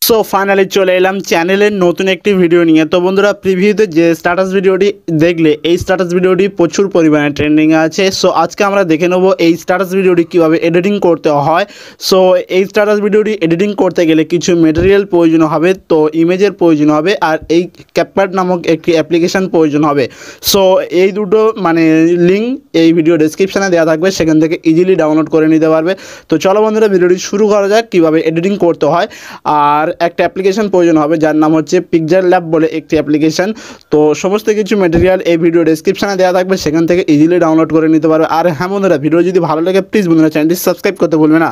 So finally চলে এলাম চ্যানেলের নতুন একটি ভিডিও নিয়ে। তো বন্ধুরা, প্রিভিউতে যে স্ট্যাটাস ভিডিওটি দেখলে এই স্ট্যাটাস ভিডিওটি প্রচুর পরিমাণে ট্রেন্ডিংয়ে আছে। সো আজকে আমরা দেখে নেব এই স্ট্যাটাস ভিডিওটি কীভাবে এডিটিং করতে হয়। সো এই স্ট্যাটাস ভিডিওটি এডিটিং করতে গেলে কিছু মেটেরিয়াল প্রয়োজন হবে, তো ইমেজের প্রয়োজন হবে, আর এই ক্যাপকাট নামক একটি অ্যাপ্লিকেশান প্রয়োজন হবে। সো এই দুটো লিঙ্ক এই ভিডিও ডেসক্রিপশানে দেওয়া থাকবে, সেখান থেকে ইজিলি ডাউনলোড করে নিতে পারবে। তো চলো বন্ধুরা, ভিডিওটি শুরু করা যাক কীভাবে এডিটিং করতে হয়। আর একটা অ্যাপ্লিকেশন প্রয়োজন হবে যার নাম হচ্ছে পিকচার বলে একটি অ্যাপ্লিকেশন। তো সমস্ত কিছু ম্যাটেরিয়াল এই ভিডিও ডেসক্রিপশনে দেওয়া থাকবে, সেখান থেকে ইজিলি ডাউনলোড করে নিতে পারবে। আর হ্যাঁ বন্ধুরা, ভিডিও যদি ভালো লাগে প্লিজ বন্ধুরা চ্যানেলটি সাবস্ক্রাইব করতে ভুলবে না।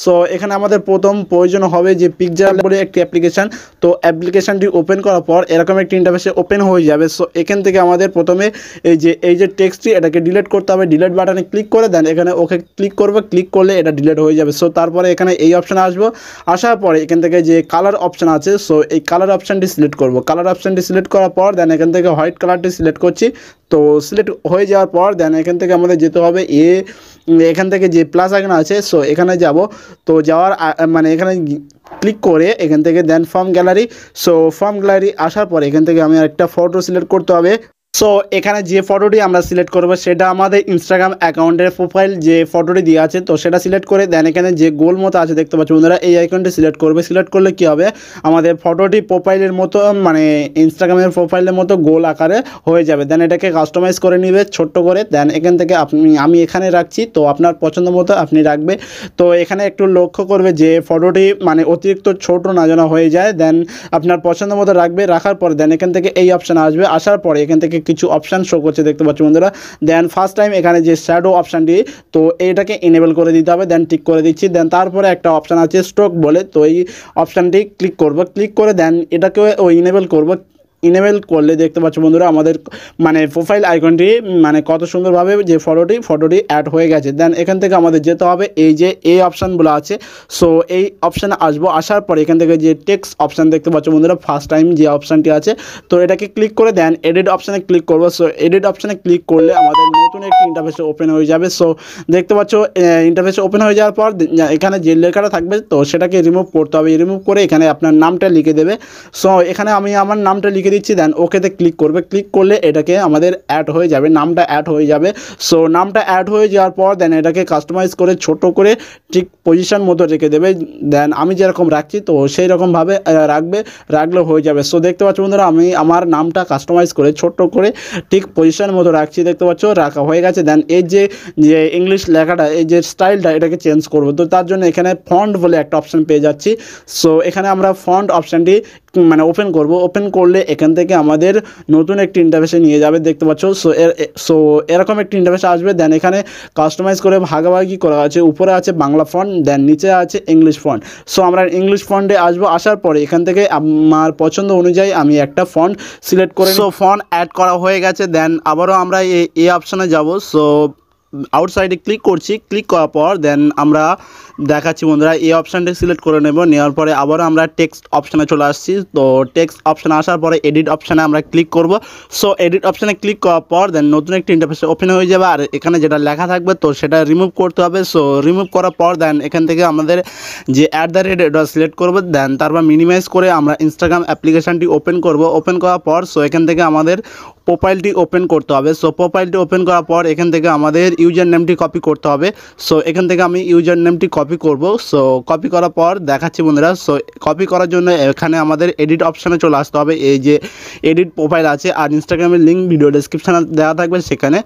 সো এখানে আমাদের প্রথম প্রয়োজন হবে যে পিকচার বলে একটি অ্যাপ্লিকেশান। তো অ্যাপ্লিকেশানটি ওপেন করার পর এরকম একটি ইন্টারফেসে ওপেন হয়ে যাবে। সো এখান থেকে আমাদের প্রথমে এই যে টেক্সটটি এটাকে ডিলিট করতে হবে। ডিলিট বাটনে ক্লিক করে দেন এখানে ওকে ক্লিক করবে, ক্লিক করলে এটা ডিলিট হয়ে যাবে। সো তারপরে এখানে এই অপশানে আসবো, আসার পরে এখান থেকে যে কালার অপশান আছে, সো এই কালার অপশানটি সিলেক্ট করব। কালার অপশানটি সিলেক্ট করার পর দেন এখান থেকে হোয়াইট কালারটি সিলেক্ট করছি। তো সিলেক্ট হয়ে যাওয়ার পর দেন এখান থেকে আমাদের যেতে হবে এখান থেকে যে প্লাস আইকন আছে, সো এখানে যাব। তো যাওয়ার এখানে ক্লিক করে এখান থেকে then form gallery. So form gallery আসার পরে এখান থেকে আমি একটা ফটো সিলেক্ট করতে হবে। সো এখানে যে ফটোটি আমরা সিলেক্ট করবো সেটা আমাদের ইনস্টাগ্রাম অ্যাকাউন্টের প্রোফাইল যে ফটোটি দেওয়া আছে, তো সেটা সিলেক্ট করে দেন এখানে যে গোল মতো আছে দেখতে পাচ্ছি বন্ধুরা, এই আইকনটি সিলেক্ট করবে। সিলেক্ট করলে কী হবে, আমাদের ফটোটি প্রোফাইলের মতো ইনস্টাগ্রামের প্রোফাইলের মতো গোল আকারে হয়ে যাবে। দেন এটাকে কাস্টমাইজ করে নিবে ছোট্ট করে। দেন এখান থেকে আমি এখানে রাখছি, তো আপনার পছন্দ মতো আপনি রাখবে। তো এখানে একটু লক্ষ্য করবে যে ফটোটি অতিরিক্ত ছোট না যেন হয়ে যায়। দেন আপনার পছন্দ মতো রাখবে। রাখার পর দেন এখান থেকে এই অপশান আসবে। আসার পরে এখান থেকে কিছু অপশান শো করছে দেখতে পাচ্ছি বন্ধুরা। দেন ফার্স্ট টাইম এখানে যে শ্যাডো অপশানটি, তো এইটাকে এনেবল করে দিতে হবে। দেন টিক করে দিচ্ছি। দেন তারপরে একটা অপশান আছে স্ট্রোক বলে, তো এই অপশানটি ক্লিক করব। ক্লিক করে দেন এটাকে ইনেবল করব। ইনেবল করলে দেখতে পাচ্ছ বন্ধুরা আমাদের প্রোফাইল আইকনটি কত সুন্দরভাবে যে ফটোটি অ্যাড হয়ে গেছে। দেন এখান থেকে আমাদের যেতে হবে এই যে এই অপশানগুলো আছে, সো এই অপশানে আসবো। আসার পরে এখান থেকে যে টেক্সট অপশান দেখতে পাচ্ছ বন্ধুরা, ফার্স্ট টাইম যে অপশানটি আছে, তো এটাকে ক্লিক করে দেন এডিট অপশানে ক্লিক করবো। সো এডিট অপশানে ক্লিক করলে আমাদের নতুন একটি ইন্টারফেসে ওপেন হয়ে যাবে। সো দেখতে পাচ্ছ ইন্টারফেসে ওপেন হয়ে যাওয়ার পর এখানে যে লেখাটা থাকবে, তো সেটাকে রিমুভ করতে হবে। রিমুভ করে এখানে আপনার নামটা লিখে দেবে। সো এখানে আমি আমার নামটা লিখে দিচ্ছি। দেন ওকেতে ক্লিক করবে। ক্লিক করলে এটাকে আমাদের অ্যাড হয়ে যাবে, নামটা অ্যাড হয়ে যাবে। সো নামটা অ্যাড হয়ে যাওয়ার পর দেন এটাকে কাস্টমাইজ করে ছোট করে ঠিক পজিশন মতো রেখে দেবে। দেন আমি যেরকম রাখছি তো সেই রকমভাবে রাখলে হয়ে যাবে। সো দেখতে পাচ্ছ বন্ধুরা, আমি আমার নামটা কাস্টমাইজ করে ছোট্ট করে ঠিক পজিশন মতো রাখছি, দেখতে পাচ্ছ রাখা হয়ে গেছে। দেন এই যে ইংলিশ লেখাটা, এই যে স্টাইলটা, এটাকে চেঞ্জ করবো। তো তার জন্য এখানে ফন্ট বলে একটা অপশান পেয়ে যাচ্ছি। সো এখানে আমরা ফন্ট অপশানটি ওপেন করব। ওপেন করলে এখান থেকে আমাদের নতুন একটি ইন্টারফেসে নিয়ে যাবে, দেখতে পাচ্ছ। সো এরকম একটি ইন্টারফেস আসবে। দেন এখানে কাস্টমাইজ করে ভাগাভাগি করা আছে। উপরে আছে বাংলা ফন্ট, দেন নিচে আছে ইংলিশ ফন্ট। সো আমরা ইংলিশ ফন্টে আসবো। আসার পরে এখান থেকে আমার পছন্দ অনুযায়ী আমি একটা ফন্ট সিলেক্ট করে, সো ফন্ট অ্যাড করা হয়ে গেছে। দেন আবারও আমরা এই অপশানে যাব। সো আউটসাইডে ক্লিক করছি। ক্লিক করার পর দেন আমরা দেখাচ্ছি বন্ধুরা, এই অপশানটি সিলেক্ট করে নেব। নেওয়ার পরে আবারও আমরা টেক্সট অপশানে চলে আসছি। তো টেক্সট অপশানে আসার পরে এডিট অপশানে আমরা ক্লিক করব। সো এডিট অপশানে ক্লিক করার পর দেন নতুন একটি ইন্টারফেসে ওপেন হয়ে যাবে। আর এখানে যেটা লেখা থাকবে তো সেটা রিমুভ করতে হবে। সো রিমুভ করার পর দেন এখান থেকে আমাদের যে @ এটা সিলেক্ট করব। দেন তারপর মিনিমাইজ করে আমরা ইনস্টাগ্রাম অ্যাপ্লিকেশানটি ওপেন করব। ওপেন করার পর সো এখান থেকে আমাদের প্রোফাইলটি ওপেন করতে হবে। সো প্রোফাইলটি ওপেন করার পর এখান থেকে আমাদের ইউজার নেমটি কপি করতে হবে। সো এখান থেকে আমি ইউজার নেমটি কপি করব। সো কপি করার পর দেখাচ্ছি বন্ধুরা। সো কপি করার জন্য এখানে আমাদের এডিট অপশানে চলে আসতে হবে। এই যে এডিট প্রোফাইল আছে, আর ইনস্টাগ্রামের লিঙ্ক ভিডিও ডেসক্রিপশানে দেওয়া থাকবে, সেখানে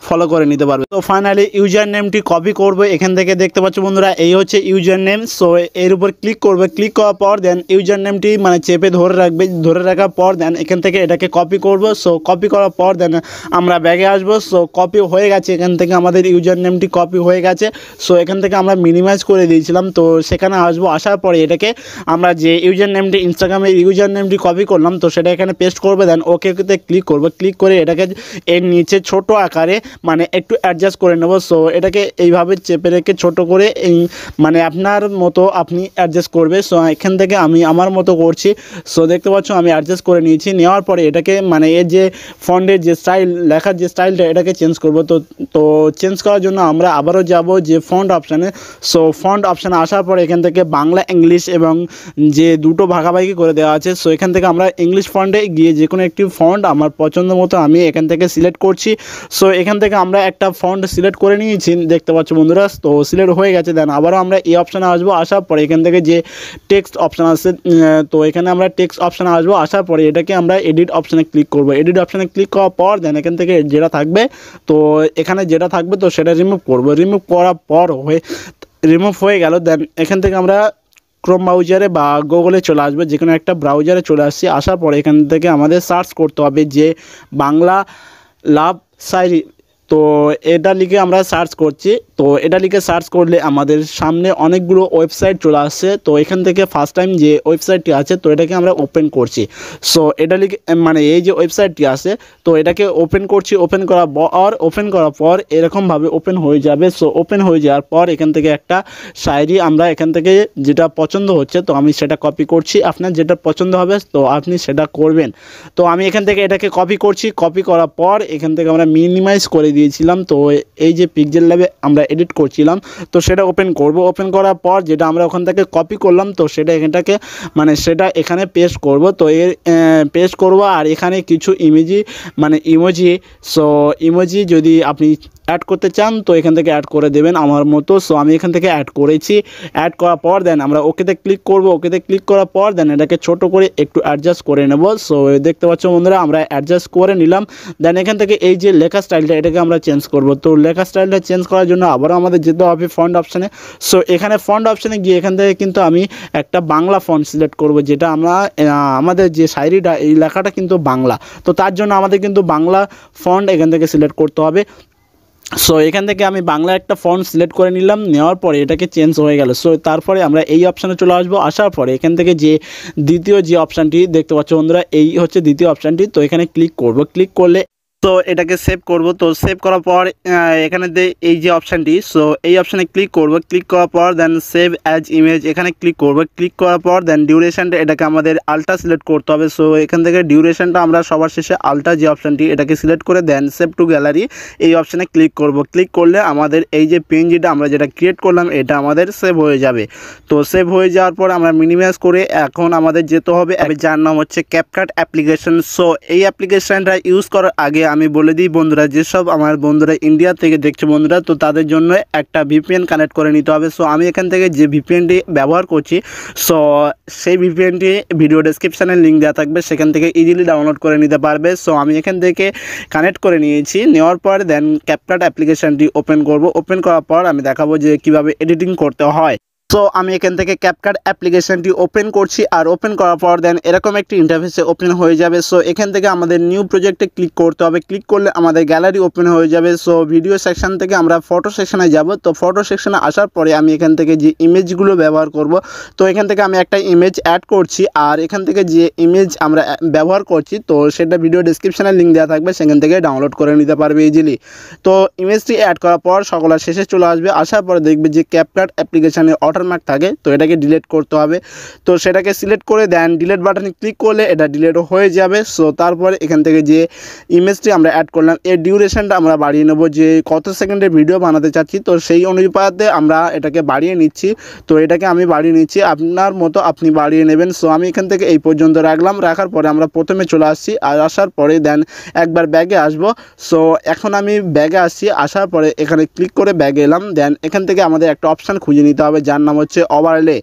ফলো করে নিতে পারবে। তো ফাইনালি ইউজার নেমটি কপি করবে। এখান থেকে দেখতে পাচ্ছ বন্ধুরা, এই হচ্ছে ইউজার নেম। সো এর উপর ক্লিক করবে। ক্লিক করার পর দেন ইউজার নেমটি চেপে ধরে রাখবে। ধরে রাখার পর দেন এখান থেকে এটাকে কপি করব। সো কপি করার পর দেন আমরা ব্যাগে আসবো। সো কপি হয়ে গেছে। এখান থেকে আমাদের ইউজার নেমটি কপি হয়ে গেছে। সো এখান থেকে আমরা মিনিমাইজ করে দিয়েছিলাম, তো সেখানে আসবো, আসার পরে এটাকে আমরা যে ইউজার নেমটি ইনস্টাগ্রামের ইউজার নেমটি কপি করলাম তো সেটা এখানে পেস্ট করবে। দেন ওকেতে ক্লিক করব, ক্লিক করে এটাকে এর নিচে ছোট আকারে মানে একটু অ্যাডজাস্ট করে নেব। সো এটাকে এইভাবে চেপে রেখে ছোট করে এই মানে আপনার মতো আপনি অ্যাডজাস্ট করবে। সো এখান থেকে আমি আমার মতো করছি। সো দেখতে পাচ্ছ আমি অ্যাডজাস্ট করে নিয়েছি। নেওয়ার পরে এটাকে মানে এর যে ফন্টের যে স্টাইল, লেখার যে স্টাইলটা এটাকে চেঞ্জ করব। তো চেঞ্জ করার জন্য আমরা আবারও যাব যে ফন্ট অপশানে। সো ফন্ট অপশানে আসার পরে এখান থেকে বাংলা ইংলিশ এবং যে দুটো ভাগাভাগি করে দেওয়া আছে, সো এখান থেকে আমরা ইংলিশ ফন্টে গিয়ে যে কোনো একটি ফন্ট আমার পছন্দ মতো আমি এখান থেকে সিলেক্ট করছি। সো এখান থেকে আমরা একটা ফন্ট সিলেক্ট করে নিয়েছি দেখতে পাচ্ছ বন্ধুরা। তো সিলেক্ট হয়ে গেছে। দেন আবারও আমরা এই অপশানে আসবো, আসার পরে এখান থেকে যে টেক্সট অপশান আছে তো এখানে আমরা টেক্সট অপশানে আসবো, আসার পরে এটাকে আমরা এডিট অপশানে ক্লিক করব। এডিট অপশানে ক্লিক করার পর দেন এখান থেকে যেটা থাকবে তো এখানে যেটা থাকবে তো সেটা রিমুভ করব। রিমুভ করার পর রিমুভ হয়ে গেল। দেন এখান থেকে আমরা ক্রোম ব্রাউজারে বা গুগলে চলে আসবে, যে কোনো একটা ব্রাউজারে চলে আসছি। আসার পরে এখান থেকে আমাদের সার্চ করতে হবে যে বাংলা লাভ শায়রি। তো এটা লিখে আমরা সার্চ করছি। তো এটা লিখে সার্চ করলে আমাদের সামনে অনেকগুলো ওয়েবসাইট চলে আসছে। তো এখান থেকে ফার্স্ট টাইম যে ওয়েবসাইটটি আছে তো এটাকে আমরা ওপেন করছি। সো এটা লিখে মানে এই যে ওয়েবসাইটটি আছে তো এটাকে ওপেন করছি। ওপেন করার পর এরকমভাবে ওপেন হয়ে যাবে। সো ওপেন হয়ে যাওয়ার পর এখান থেকে একটা শায়রি আমরা এখান থেকে যেটা পছন্দ হচ্ছে তো আমি সেটা কপি করছি। আপনার যেটা পছন্দ হবে তো আপনি সেটা করবেন। তো আমি এখান থেকে এটাকে কপি করছি। কপি করার পর এখান থেকে আমরা মিনিমাইজ করে দিয়েছিলাম। তো এই যে পিক্সেল ল্যাবে আমরা এডিট করছিলাম তো সেটা ওপেন করব। ওপেন করার পর যেটা আমরা ওখান থেকে কপি করলাম তো সেটা এখানটাকে মানে সেটা এখানে পেস্ট করব। তো এর পেস্ট করব আর এখানে কিছু ইমোজি সো ইমোজি যদি আপনি অ্যাড করতে চান তো এখান থেকে অ্যাড করে দেবেন আমার মতো। সো আমি এখান থেকে অ্যাড করেছি। অ্যাড করার পর দেন আমরা ওকেতে ক্লিক করব। ওকেতে ক্লিক করার পর দেন এটাকে ছোট করে একটু অ্যাডজাস্ট করে নেব। সো দেখতে পাচ্ছ বন্ধুরা আমরা অ্যাডজাস্ট করে নিলাম। দেন এখান থেকে এই যে লেখা স্টাইলটা এটাকে আমরা চেঞ্জ করব। তো লেখা স্টাইলটা চেঞ্জ করার জন্য আবারও আমাদের যেতে হবে ফন্ট অপশানে। সো এখানে ফন্ট অপশানে গিয়ে এখান থেকে কিন্তু আমি একটা বাংলা ফন্ট সিলেক্ট করব, যেটা আমরা আমাদের যে শায়রিটা এই লেখাটা কিন্তু বাংলা। তো তার জন্য আমাদের কিন্তু বাংলা ফন্ট এখান থেকে সিলেক্ট করতে হবে। সো এখান থেকে আমি বাংলা একটা ফন্ট সিলেক্ট করে নিলাম। নেওয়ার পরে এটাকে চেঞ্জ হয়ে গেল। সো তারপরে আমরা এই অপশানে চলে আসবো। আসার পরে এখান থেকে যে দ্বিতীয় যে অপশানটি দেখতে পাচ্ছ বন্ধুরা এই হচ্ছে দ্বিতীয় অপশানটি। তো এখানে ক্লিক করব। ক্লিক করলে তো এটাকে সেভ করব। তো সেভ করার পর এখানে এই যে অপশানটি সো এই অপশানে ক্লিক করব। ক্লিক করার পর দেন সেভ অ্যাজ ইমেজ এখানে ক্লিক করব। ক্লিক করার পর দেন ডিউরেশনটা এটাকে আমাদের আলট্রা সিলেক্ট করতে হবে। সো এখান থেকে ডিউরেশনটা আমরা সবার শেষে আলট্রা যে অপশানটি এটাকে সিলেক্ট করে দেন সেভ টু গ্যালারি এই অপশানে ক্লিক করব। ক্লিক করলে আমাদের এই যে পিএনজিটা আমরা যেটা ক্রিয়েট করলাম এটা আমাদের সেভ হয়ে যাবে। তো সেভ হয়ে যাওয়ার পর আমরা মিনিমাইজ করে এখন আমাদের যেতে হবে যার নাম হচ্ছে ক্যাপকাট অ্যাপ্লিকেশন। সো এই অ্যাপ্লিকেশনটা ইউজ করার আগে আমি বলে দিই বন্ধুরা, যেসব আমার বন্ধুরা ইন্ডিয়া থেকে দেখছে বন্ধুরা তো তাদের জন্য একটা ভিপিএন কানেক্ট করে নিতে হবে। সো আমি এখান থেকে যে ভিপিএনটি ব্যবহার করছি সো সেই ভিপিএনটি ভিডিও ডেসক্রিপশানে লিঙ্ক দেওয়া থাকবে, সেখান থেকে ইজিলি ডাউনলোড করে নিতে পারবে। সো আমি এখান থেকে কানেক্ট করে নিয়েছি। নেওয়ার পর দেন ক্যাপকাট অ্যাপ্লিকেশানটি ওপেন করব। ওপেন করার পর আমি দেখাবো যে কীভাবে এডিটিং করতে হয়। সো আমি এখান থেকে ক্যাপকাট অ্যাপ্লিকেশনটি ওপেন করছি। আর ওপেন করার পর দেন এরকম একটি ইন্টারফেসে ওপেন হয়ে যাবে। সো এখান থেকে আমাদের নিউ প্রজেক্টে ক্লিক করতে হবে। ক্লিক করলে আমাদের গ্যালারি ওপেন হয়ে যাবে। সো ভিডিও সেকশন থেকে আমরা ফটো সেকশনে যাব। তো ফটো সেকশনে আসার পরে আমি এখান থেকে যে ইমেজগুলো ব্যবহার করব তো এখান থেকে আমি একটা ইমেজ অ্যাড করছি। আর এখান থেকে যে ইমেজ আমরা ব্যবহার করছি তো সেটা ভিডিও ডেসক্রিপশানে লিঙ্ক দেওয়া থাকবে, সেখান থেকে ডাউনলোড করে নিতে পারবে ইজিলি। তো ইমেজটি অ্যাড করার পর সকলের শেষে চলে আসবে। আসার পরে দেখবে যে ক্যাপকাট অ্যাপ্লিকেশানের ওয়াটারমার্ক থাকে তো এটাকে ডিলিট করতে হবে। তো সেটাকে সিলেক্ট করে দেন ডিলিট বাটনে ক্লিক করলে এটা ডিলিট হয়ে যাবে। সো তারপরে এখান থেকে যে ইমেজটি আমরা অ্যাড করলাম এর ডিউরেশনটা আমরা বাড়িয়ে নেব, যে কত সেকেন্ডের ভিডিও বানাতে চাচ্ছি তো সেই অনুপাতে আমরা এটাকে বাড়িয়ে নিচ্ছি। তো এটাকে আমি বাড়িয়ে নিচ্ছি, আপনার মতো আপনি বাড়িয়ে নেবেন। সো আমি এখান থেকে এই পর্যন্ত রাখলাম। রাখার পরে আমরা প্রথমে চলে আসছি। আর আসার পরে দেন একবার ব্যাগে আসবো। সো এখন আমি ব্যাগে আসছি। আসার পরে এখানে ক্লিক করে ব্যাগে এলাম। দেন এখান থেকে আমাদের একটা অপশান খুঁজে নিতে হবে যার নাম নাম হচ্ছে ওভারলে।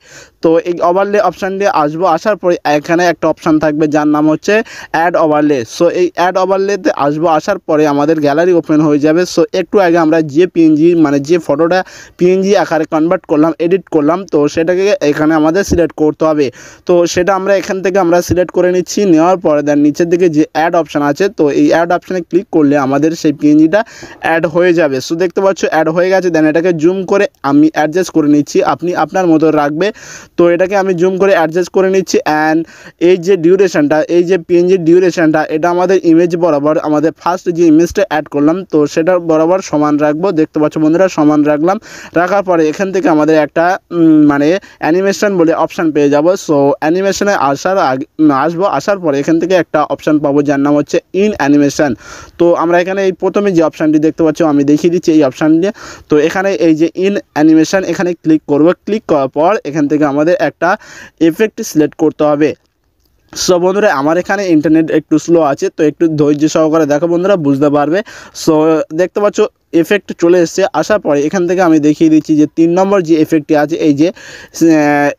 তো এই ওভারলে অপশানটি আসবো, আসার পরে এখানে একটা অপশান থাকবে যার নাম হচ্ছে অ্যাড ওভারলে। সো এই অ্যাড ওভারলেতে আসবো, আসার পরে আমাদের গ্যালারি ওপেন হয়ে যাবে। সো একটু আগে আমরা যে পিএনজি মানে যে ফটোটা পিএনজি আকারে কনভার্ট করলাম, এডিট করলাম, তো সেটাকে এখানে আমাদের সিলেক্ট করতে হবে। তো সেটা আমরা এখান থেকে আমরা সিলেক্ট করে নিচ্ছি। নেওয়ার পরে দেন নিচের দিকে যে অ্যাড অপশান আছে, তো এই অ্যাড অপশানে ক্লিক করলে আমাদের সেই পিএনজিটা অ্যাড হয়ে যাবে। সো দেখতে পাচ্ছ অ্যাড হয়ে গেছে। দেন এটাকে জুম করে আমি অ্যাডজাস্ট করে নিচ্ছি, আপনি আপনার মতো রাখবে। তো এটাকে আমি জুম করে অ্যাডজাস্ট করে নিচ্ছি। অ্যান্ড এই যে ডিউরেশনটা, এই যে পিএনজির ডিউরেশনটা, এটা আমাদের ইমেজ বরাবর আমাদের ফার্স্ট যে ইমেজটা অ্যাড করলাম তো সেটার বরাবর সমান রাখবো। দেখতে পাচ্ছ বন্ধুরা সমান রাখলাম। রাখার পরে এখান থেকে আমাদের একটা মানে অ্যানিমেশন বলে অপশান পেয়ে যাব। সো অ্যানিমেশনে আসার পরে এখান থেকে একটা অপশান পাবো যার নাম হচ্ছে ইন অ্যানিমেশন। তো আমরা এখানে এই প্রথমে যে অপশানটি দেখতে পাচ্ছ আমি দেখিয়ে দিচ্ছি এই অপশানটি। তো এখানে এই যে ইন অ্যানিমেশন এখানে ক্লিক করব। ক্লিক করার পর এখান থেকে আমাদের একটা এফেক্ট সিলেক্ট করতে হবে। সো বন্ধুরা আমার এখানে ইন্টারনেট একটু স্লো আছে, তো একটু ধৈর্য সহকারে দেখো বন্ধুরা, বুঝতে পারবে। সো দেখতে পাচ্ছ এফেক্ট চলে এসছে। আসার পরে এখান থেকে আমি দেখিয়ে দিচ্ছি যে 3 নম্বর যে এফেক্টটি আছে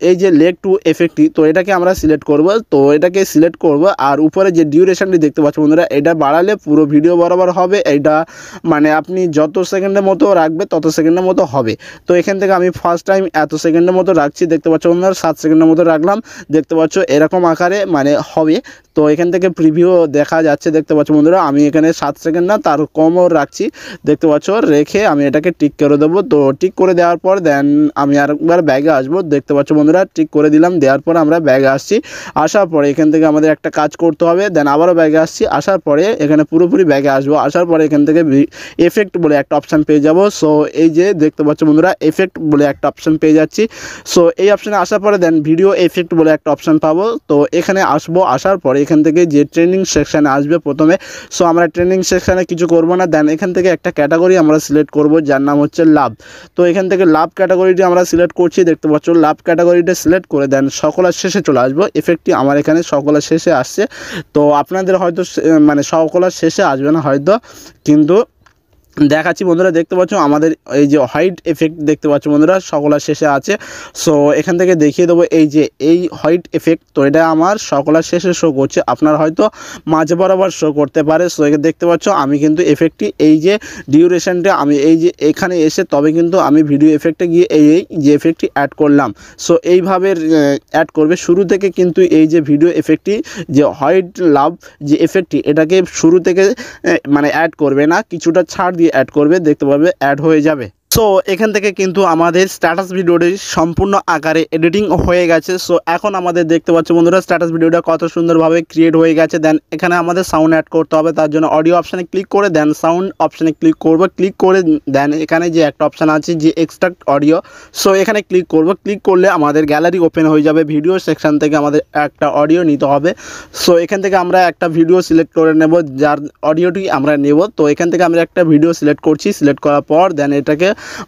এই যে লেগ টু এফেক্টটি, তো এটাকে আমরা সিলেক্ট করব। তো এটাকে সিলেক্ট করব আর উপরে যে ডিউরেশনটি দেখতে পাচ্ছ বন্ধুরা, এটা বাড়ালে পুরো ভিডিও বরাবর হবে। এটা মানে আপনি যত সেকেন্ডের মতো রাখবে তত সেকেন্ডের মতো হবে। তো এখান থেকে আমি ফার্স্ট টাইম এত সেকেন্ডের মতো রাখছি, দেখতে পাচ্ছ বন্ধুরা 7 সেকেন্ডের মতো রাখলাম। দেখতে পাচ্ছ এরকম আকারে মানে হবে। তো এখান থেকে প্রিভিউ দেখা যাচ্ছে, দেখতে পাচ্ছ বন্ধুরা আমি এখানে 7 সেকেন্ড না তার কমও রাখছি। দেখতে পাচ্ছ রেখে আমি এটাকে টিক করে দেবো। তো টিক করে দেওয়ার পর দেন আমি আরেকবার ব্যাগে আসবো। দেখতে পাচ্ছ বন্ধুরা টিক করে দিলাম, দেওয়ার পর আমরা ব্যাগে আসছি। আসার পরে এখান থেকে আমাদের একটা কাজ করতে হবে। দেন আবারও ব্যাগে আসছি। আসার পরে এখানে পুরোপুরি ব্যাগে আসবো। আসার পরে এখান থেকে এফেক্ট বলে একটা অপশান পেয়ে যাব। সো এই যে দেখতে পাচ্ছ বন্ধুরা এফেক্ট বলে একটা অপশান পেয়ে যাচ্ছি। সো এই অপশানে আসার পরে দেন ভিডিও এফেক্ট বলে একটা অপশান পাবো। তো এখানে আসবো। আসার পরে এখান থেকে যে ট্রেনিং সেকশানে আসবে প্রথমে, সো আমরা ট্রেনিং সেকশানে কিছু করব না। দেন এখান থেকে একটা ক্যাটাগরি আমরা সিলেক্ট করব যার নাম হচ্ছে লাভ। তো এখান থেকে লাভ ক্যাটাগরিটি আমরা সিলেক্ট করছি। দেখতে পাচ্ছ লাভ ক্যাটাগরিটা সিলেক্ট করে দেন সকলের শেষে চলে আসবো। এফেক্টটি আমার এখানে সকলের শেষে আসছে। তো আপনাদের হয়তো মানে সকলের শেষে আসবে না হয়তো, কিন্তু দেখাচ্ছি বন্ধুরা। দেখতে পাচ্ছ আমাদের এই যে হোয়াইট এফেক্ট দেখতে পাচ্ছ বন্ধুরা সকলের শেষে আছে। সো এখান থেকে দেখিয়ে দেবো এই যে এই হোয়াইট এফেক্ট, তো এটা আমার সকলের শেষে শো করছে, আপনার হয়তো মাঝে বরাবর শো করতে পারে। সো এখানে দেখতে পাচ্ছ আমি কিন্তু এফেক্টটি এই যে ডিউরেশনটা আমি এই যে এখানে এসে তবে কিন্তু আমি ভিডিও এফেক্টে গিয়ে এই যে এফেক্টটি অ্যাড করলাম। সো এইভাবে অ্যাড করবে শুরু থেকে, কিন্তু এই যে ভিডিও এফেক্টটি যে হোয়াইট লাভ যে এফেক্টটি এটাকে শুরু থেকে মানে অ্যাড করবে না, কিছুটা ছাড় দিয়ে অ্যাড করবে। দেখতে পাবে অ্যাড হয়ে যাবে। সো এখান থেকে কিন্তু আমাদের স্ট্যাটাস ভিডিওটি সম্পূর্ণ আকারে এডিটিং হয়ে গেছে। সো এখন আমাদের দেখতে পাচ্ছ বন্ধুরা স্ট্যাটাস ভিডিওটা কত সুন্দরভাবে ক্রিয়েট হয়ে গেছে। দেন এখানে আমাদের সাউন্ড অ্যাড করতে হবে, তার জন্য অডিও অপশানে ক্লিক করে দেন সাউন্ড অপশানে ক্লিক করব। ক্লিক করে দেন এখানে যে একটা অপশান আছে যে এক্সট্রাক্ট অডিও, সো এখানে ক্লিক করব। ক্লিক করলে আমাদের গ্যালারি ওপেন হয়ে যাবে। ভিডিও সেকশন থেকে আমাদের একটা অডিও নিতে হবে। সো এখান থেকে আমরা একটা ভিডিও সিলেক্ট করে নেব, যার অডিওটি আমরা নেব। তো এখান থেকে আমরা একটা ভিডিও সিলেক্ট করছি। সিলেক্ট করার পর দেন এটাকে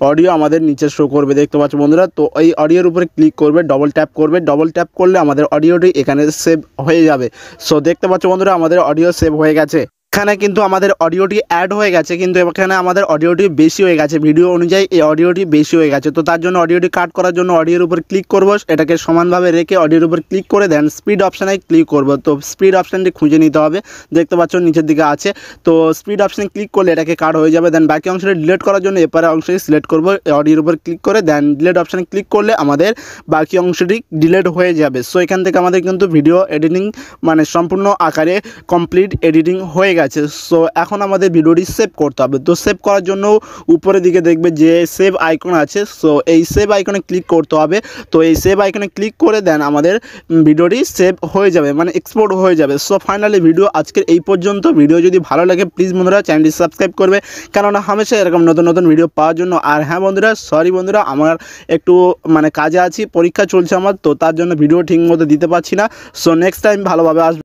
অডিও আমাদের নিচে শো করবে, দেখতে পাচ্ছ বন্ধুরা। তো এই অডিওর উপরে ক্লিক করবে, ডবল ট্যাপ করবে। ডবল ট্যাপ করলে আমাদের অডিওটি এখানে সেভ হয়ে যাবে। সো দেখতে পাচ্ছ বন্ধুরা আমাদের অডিও সেভ হয়ে গেছে। এখানে কিন্তু আমাদের অডিওটি অ্যাড হয়ে গেছে, কিন্তু এখানে আমাদের অডিওটি বেশি হয়ে গেছে, ভিডিও অনুযায়ী এই অডিওটি বেশি হয়ে গেছে। তো তার জন্য অডিওটি কাট করার জন্য অডিওর উপর ক্লিক করব, এটাকে সমানভাবে রেখে অডিওর উপর ক্লিক করে দেন স্পিড অপশানে ক্লিক করব। তো স্পিড অপশানটি খুঁজে নিতে হবে, দেখতে পাচ্ছ নিচের দিকে আছে। তো স্পিড অপশানে ক্লিক করলে এটাকে কাট হয়ে যাবে। দেন বাকি অংশটি ডিলিট করার জন্য এপারে অংশটি সিলেক্ট করব, অডিওর উপর ক্লিক করে দেন ডিলিট অপশানে ক্লিক করলে আমাদের বাকি অংশটি ডিলিট হয়ে যাবে। সো এখান থেকে আমাদের কিন্তু ভিডিও এডিটিং মানে সম্পূর্ণ আকারে কমপ্লিট এডিটিং হয়ে গেছে। সো এখন আমাদের ভিডিওটি সেভ করতে হবে। তো সেভ করার জন্য উপরের দিকে দেখবে যে সেভ আইকন আছে, সো এই সেভ আইকনে ক্লিক করতে হবে। তো এই সেভ আইকনে ক্লিক করে দেন আমাদের ভিডিওটি সেভ হয়ে যাবে, মানে এক্সপোর্ট হয়ে যাবে। সো ফাইনালি ভিডিও আজকের এই পর্যন্ত। ভিডিও যদি ভালো লাগে প্লিজ বন্ধুরা চ্যানেলটি সাবস্ক্রাইব করবে, কেননা হামেশা এরকম নতুন নতুন ভিডিও পাওয়ার জন্য। আর হ্যাঁ বন্ধুরা, সরি বন্ধুরা, আমার একটু মানে কাজে আছি, পরীক্ষা চলছে আমার, তো তার জন্য ভিডিও ঠিক মতো দিতে পারছি না। সো নেক্সট টাইম ভালোভাবে আসবে।